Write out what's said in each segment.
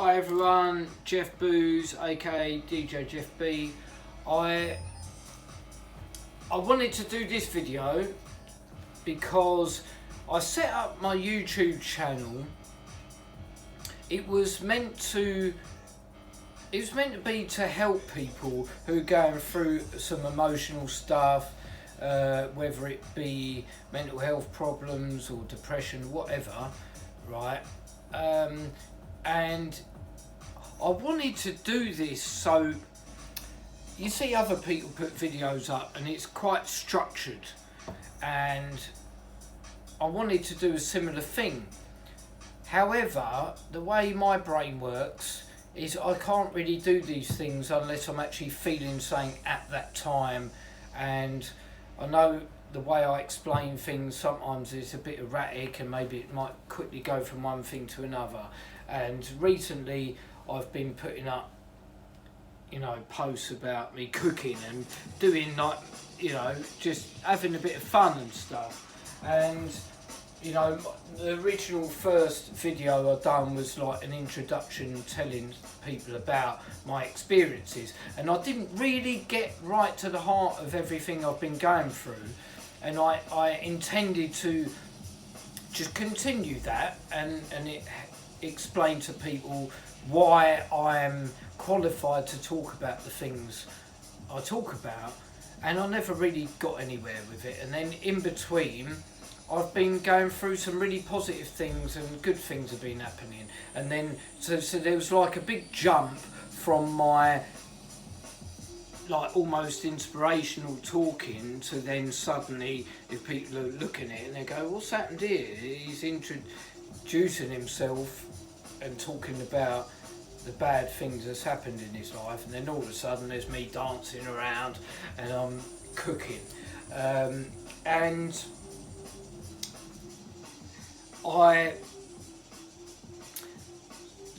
Hi everyone, Jeff Booz, aka DJ Jeff B. I wanted to do this video because I set up my YouTube channel. It was meant to be to help people who are going through some emotional stuff, whether it be mental health problems or depression, whatever, right? And I wanted to do this so you see other people put videos up and it's quite structured, and I wanted to do a similar thing. However, the way my brain works is I can't really do these things unless I'm actually feeling something at that time, and I know the way I explain things sometimes is a bit erratic and maybe it might quickly go from one thing to another. And recently I've been putting up, posts about me cooking and doing, just having a bit of fun and stuff. And the original first video I done was like an introduction telling people about my experiences, and I didn't really get right to the heart of everything I've been going through, and I intended to just continue that and explain to people why I am qualified to talk about the things I talk about, and I never really got anywhere with it. And then in between I've been going through some really positive things and good things have been happening, and then so there was like a big jump from my almost inspirational talking to then suddenly if people are looking at it and they go, what's happened here? He's introducing himself and talking about the bad things that's happened in his life, and then all of a sudden there's me dancing around and I'm cooking, and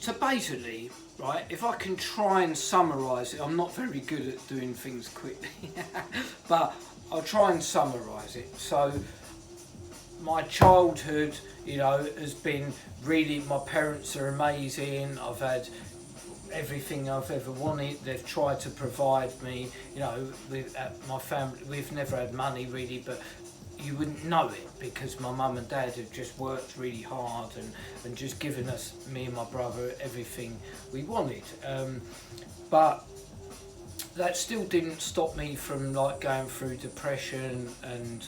so basically, right, if I can try and summarise it, I'm not very good at doing things quickly, but I'll try and summarise it. So my childhood, has been really, my parents are amazing. I've had everything I've ever wanted. They've tried to provide me, my family, we've never had money really, but you wouldn't know it because my mum and dad have just worked really hard and just given us, me and my brother, everything we wanted. But that still didn't stop me from going through depression, and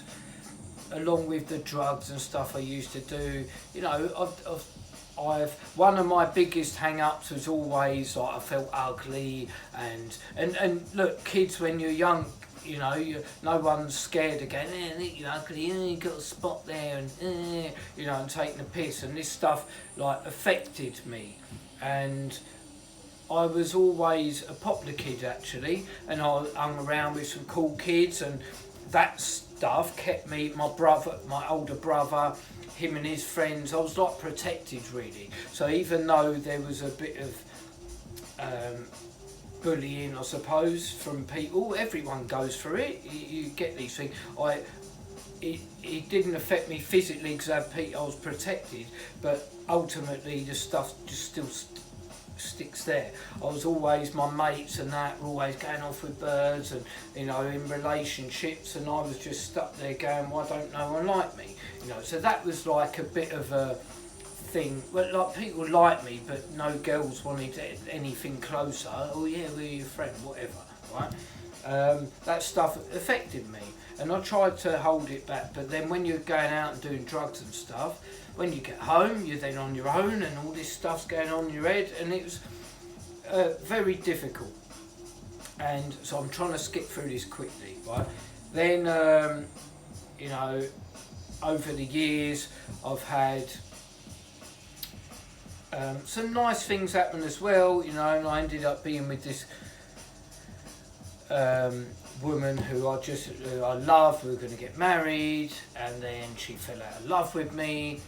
along with the drugs and stuff I used to do, I've one of my biggest hang-ups was always I felt ugly, and look, kids when you're young, no one's scared of going, you're ugly, you got a spot there, and and taking the piss, and this stuff affected me. And I was always a popular kid actually, and I hung around with some cool kids, and that stuff kept me, my older brother, him and his friends, I was protected really. So even though there was a bit of bullying, I suppose, from people, everyone goes through it, you get these things. It didn't affect me physically because I was protected, but ultimately the stuff just still sticks there. I was always, my mates and that were always going off with birds and in relationships, and I was just stuck there going, why don't no one like me? So that was a bit of a thing. Well, people like me, but no girls wanted anything closer. Oh yeah, we're your friend, whatever, right? That stuff affected me, and I tried to hold it back, but then when you're going out and doing drugs and stuff, when you get home, you're then on your own and all this stuff's going on in your head, and it was very difficult. And so I'm trying to skip through this quickly, right? Then, over the years, I've had some nice things happen as well, and I ended up being with this woman who I loved. We were going to get married, and then she fell out of love with me.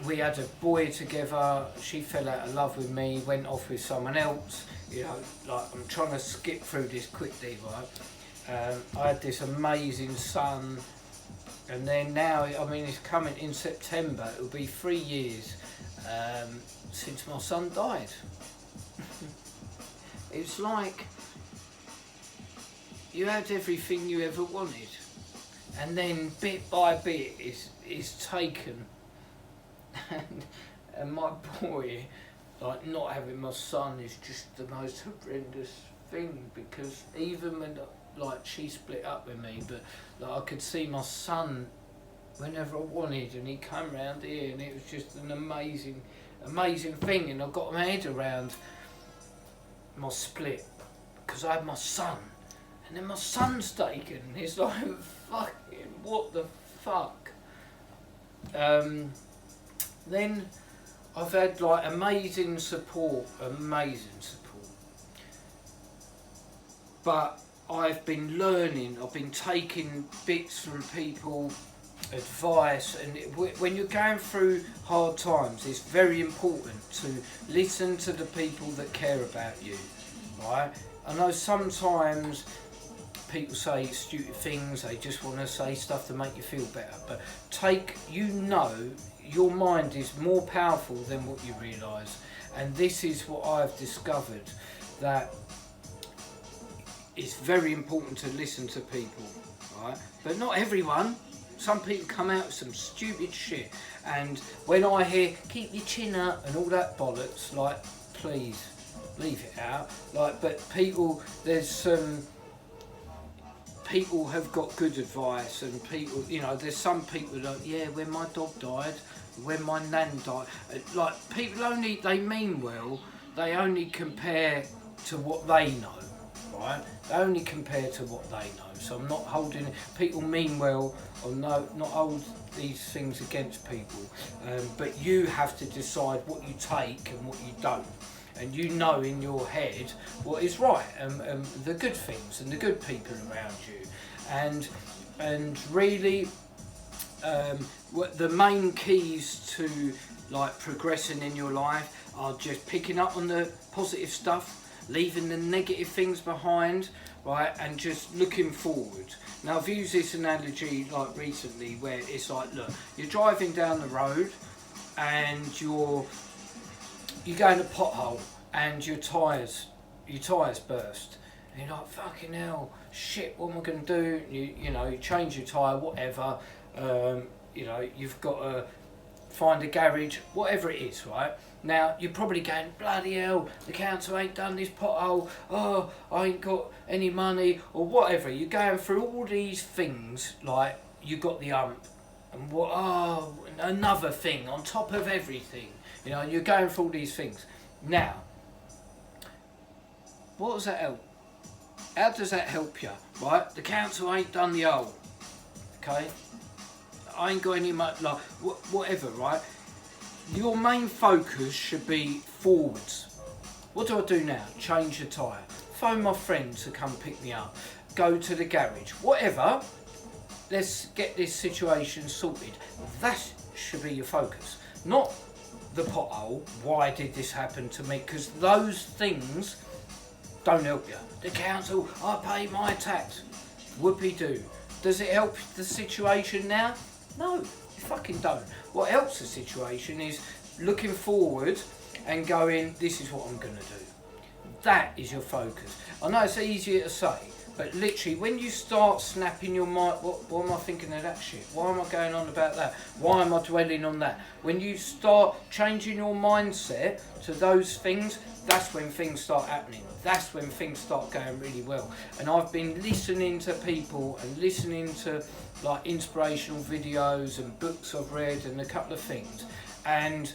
We had a boy together. She fell out of love with me, went off with someone else. I'm trying to skip through this quickly, right? I had this amazing son, and then now, it's coming in September. It'll be 3 years since my son died. It's like you had everything you ever wanted, and then bit by bit it's taken. And my boy, like, not having my son is just the most horrendous thing, because even when, like, she split up with me, but like, I could see my son whenever I wanted, and he came round here, and it was just an amazing thing. And I got my head around my split because I had my son, and then my son's taken. It's like, fucking what the fuck. Then I've had like amazing support, but I've been learning, I've been taking bits from people, advice, and when you're going through hard times, it's very important to listen to the people that care about you, right? I know sometimes people say stupid things, they just want to say stuff to make you feel better, but your mind is more powerful than what you realise, and this is what I've discovered, that it's very important to listen to people, right? But not everyone. Some people come out with some stupid shit, and when I hear keep your chin up and all that bollocks, like, please leave it out. Like, but there's some people have got good advice, and people, there's some people that, yeah, when my dog died, when my nan died, like, people they mean well, they only compare to what they know, right? They only compare to what they know. So I'm not holding, people mean well, or not hold these things against people, but you have to decide what you take and what you don't. And you know in your head what is right, the good things and the good people around you, and really, the main keys to, like, progressing in your life are just picking up on the positive stuff, leaving the negative things behind, right, and just looking forward. Now, I've used this analogy like recently, where it's like, look, you're driving down the road and you go in a pothole and your tyres burst, and you're like, fucking hell, shit, what am I going to do? You change your tyre, whatever, you've got to find a garage, whatever it is, right? Now, you're probably going, bloody hell, the council ain't done this pothole, oh, I ain't got any money, or whatever. You're going through all these things, like, you got the and another thing on top of everything, you're going through all these things. Now, what does that help? How does that help you, right? The council ain't done the hole, okay? I ain't got any money, like, whatever, right? Your main focus should be forwards. What do I do now? Change the tyre, phone my friend to come pick me up, go to the garage, whatever. Let's get this situation sorted. That should be your focus, not the pothole. Why did this happen to me? Because those things don't help you. The council, I pay my tax. Whoopie-doo. Does it help the situation now? No, it fucking don't. What helps the situation is looking forward and going, this is what I'm going to do. That is your focus. I know it's easier to say, but literally when you start snapping your mind, why am I thinking of that shit? Why am I going on about that? Why am I dwelling on that? When you start changing your mindset to those things, that's when things start happening. That's when things start going really well. And I've been listening to people and listening to, like, inspirational videos and books I've read and a couple of things. And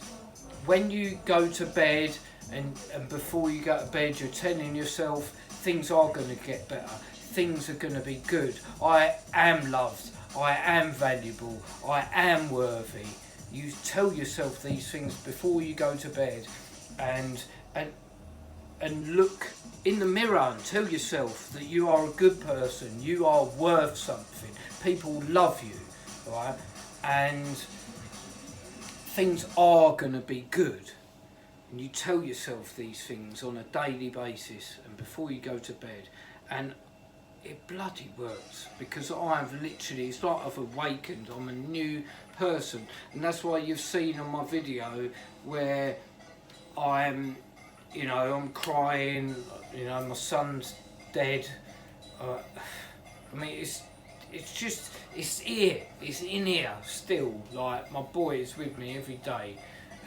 when you go to bed and before you go to bed, you're telling yourself things are going to get better. Things are going to be good. I am loved. I am valuable. I am worthy. You tell yourself these things before you go to bed, and look in the mirror and tell yourself that you are a good person, you are worth something, people love you, right? And things are going to be good. And you tell yourself these things on a daily basis and before you go to bed, and it bloody works, because I've literally, it's like I've awakened, I'm a new person. And that's why you've seen on my video where I'm you know, I'm crying, you know, my son's dead. I mean, it's just, it's here, it's in here still. Like, my boy is with me every day,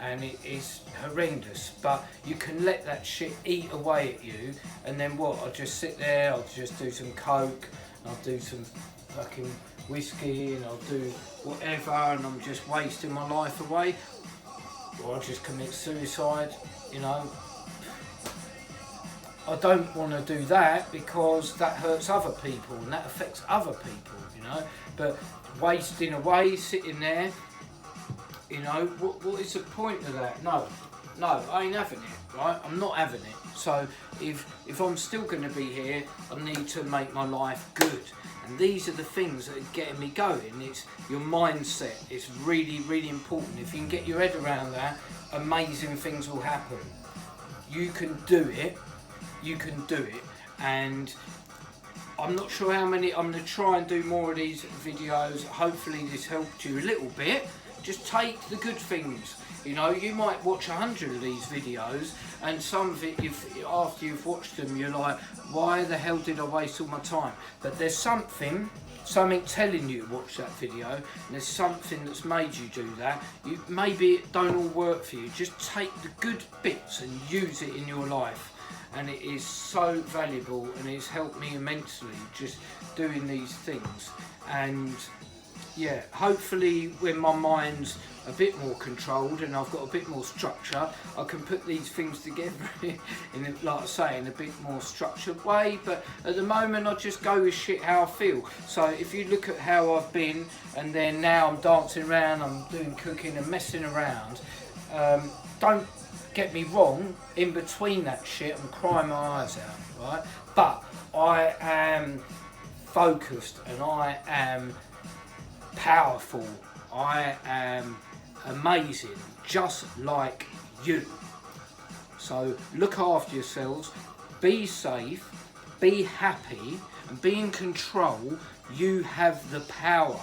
and it is horrendous. But you can let that shit eat away at you, and then what? I'll just sit there, I'll just do some coke, I'll do some fucking whiskey, and I'll do whatever, and I'm just wasting my life away. Or I'll just commit suicide, you know. I don't want to do that because that hurts other people and that affects other people, you know. But wasting away, sitting there, you know, what is the point of that? No, I ain't having it, right? I'm not having it. So if I'm still going to be here, I need to make my life good. And these are the things that are getting me going. It's your mindset. It's really, really important. If you can get your head around that, amazing things will happen. You can do it. You can do it. And I'm not sure how many. I'm going to try and do more of these videos. Hopefully this helped you a little bit. Just take the good things. You know, you might watch 100 of these videos, and some of it, after you've watched them, you're like, why the hell did I waste all my time? But there's something telling you to watch that video, and there's something that's made you do that. Maybe it don't all work for you. Just take the good bits and use it in your life. And it is so valuable, and it's helped me immensely just doing these things. And yeah, hopefully when my mind's a bit more controlled and I've got a bit more structure, I can put these things together in, like I say, in a bit more structured way. But at the moment I just go with shit how I feel. So if you look at how I've been, and then now I'm dancing around, I'm doing cooking and messing around, don't get me wrong, in between that shit I'm crying my eyes out, right? But I am focused and I am powerful. I am amazing, just like you. So look after yourselves, be safe, be happy, and be in control. You have the power.